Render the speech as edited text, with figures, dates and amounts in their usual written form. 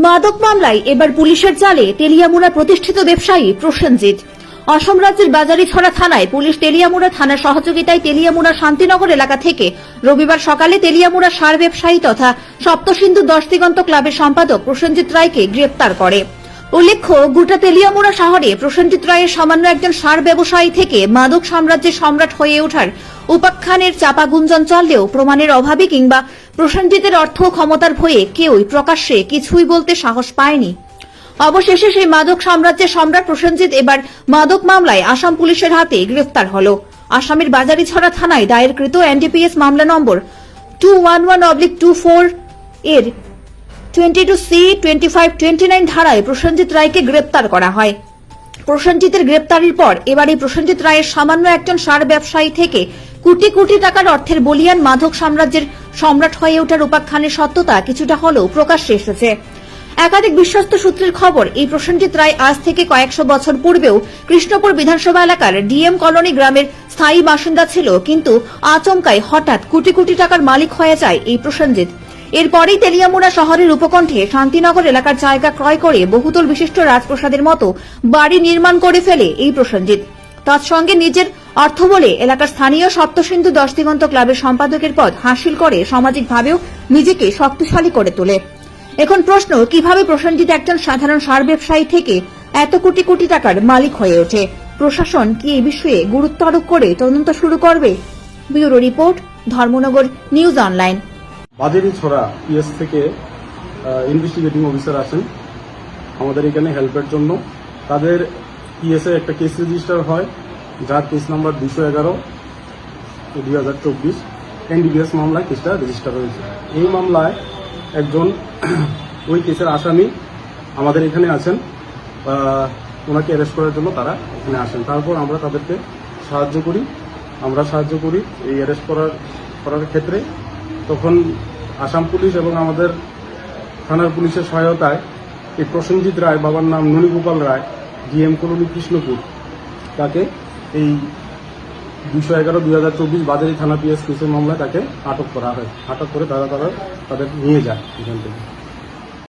মাদক মামলায় এবার পুলিশের জালে তেলিয়ামুড়া প্রতিষ্ঠিত ব্যবসায়ী প্রসেনজিৎ। অসম রাজ্যের বাজারিছড়া থানায় পুলিশ তেলিয়ামুড়া থানার সহযোগিতায় তেলিয়ামুড়া শান্তিনগর এলাকা থেকে রবিবার সকালে তেলিয়ামুড়া সার ব্যবসায়ী তথা সপ্তসিন্ধু দশদিগন্ত ক্লাবের সম্পাদক প্রসেনজিৎ রায়কে গ্রেপ্তার করে। উল্লেখ্য, গোটা তেলিয়ামুড়া শহরে প্রসেনজিৎ রায়ের সামান্য একজন সার ব্যবসায়ী থেকে মাদক সাম্রাজ্যের সম্রাট হয়ে ওঠার উপাখ্যানের চাপা গুঞ্জন চললেও প্রমাণের অভাবে কিংবা প্রসেনজিতের অর্থ ক্ষমতার ভয়ে কেউই প্রকাশ্যে কিছুই বলতে সাহস পায়নি। অবশেষে সেই মাদক সাম্রাজ্যের সম্রাট প্রসেনজিৎ এবার মাদক মামলায় আসাম পুলিশের হাতে গ্রেফতার হল। আসামের বাজারিছড়া থানায় দায়েরকৃত এনডিপিএস মামলা নম্বর 211/24 এর 22C 2529 ধারায় প্রসেনজিৎ রায়কে গ্রেপ্তার করা হয়। প্রসেনজিতের গ্রেপ্তারের পর এবার এই প্রসেনজিৎ রায়ের সামান্য একজন সার ব্যবসায়ী থেকে কোটি কোটি টাকার অর্থের বলিয়ান মাদক সাম্রাজ্যের সম্রাট হয়ে ওঠার উপাখ্যানের সত্যতা কিছুটা হলেও প্রকাশ্যে এসেছে। একাধিক বিশ্বস্ত সূত্রের খবর, এই প্রসেনজিৎ রায় আজ থেকে কয়েকশো বছর পূর্বেও কৃষ্ণপুর বিধানসভা এলাকার ডিএম কলোনি গ্রামের স্থায়ী বাসিন্দা ছিল, কিন্তু আচমকাই হঠাৎ কোটি কোটি টাকার মালিক হয়ে যায় এই প্রসেনজিৎ। এরপরেই তেলিয়ামুড়া শহরের উপকণ্ঠে শান্তিনগর এলাকার জায়গা ক্রয় করে বহুতল বিশিষ্ট রাজপ্রাসাদের মতো বাড়ি নির্মাণ করে ফেলে এই প্রসেনজিৎ। তৎসঙ্গে নিজের অর্থ বলে এলাকার স্থানীয় সপ্তসিন্ধু দশদিগন্ত ক্লাবের সম্পাদকের পদ হাসিল করে সামাজিকভাবেও নিজেকে শক্তিশালী করে তোলে। এখন প্রশ্ন, কিভাবে প্রসেনজিৎ একজন সাধারণ সার ব্যবসায়ী থেকে এত কোটি কোটি টাকার মালিক হয়ে ওঠে? প্রশাসন কি এই বিষয়ে গুরুত্ব আরোপ করে তদন্ত শুরু করবে? Bureau report, Dharmanagar news online. Bazarichhara PS থেকে ইনভেস্টিগেটিং অফিসার আসেন আমাদের এখানে হেল্পের জন্য। তাদের পিএসএ একটা কেস রেজিস্টার হয়, যার কেস নাম্বার 211/2024 এনডিপিএস মামলায় কেসটা রেজিস্টার হয়েছে। এই মামলায় একজন ওই কেসের আসামি আমাদের এখানে আছেন, ওনাকে অ্যারেস্ট করার জন্য তারা এখানে আসেন। তারপর আমরা তাদেরকে সাহায্য করি এই অ্যারেস্ট করার ক্ষেত্রে। তখন আসাম পুলিশ এবং আমাদের থানার পুলিশের সহায়তায় এই প্রসেনজিৎ রায়, বাবার নাম ননীগোপাল রায়, ডিএম কলোনি কৃষ্ণপুর, তাকে এই 211/2024 বাজারি থানা পিএস কেসের মামলায় তাকে আটক করা হয়। আটক করে তাদের নিয়ে যায় এখান থেকে।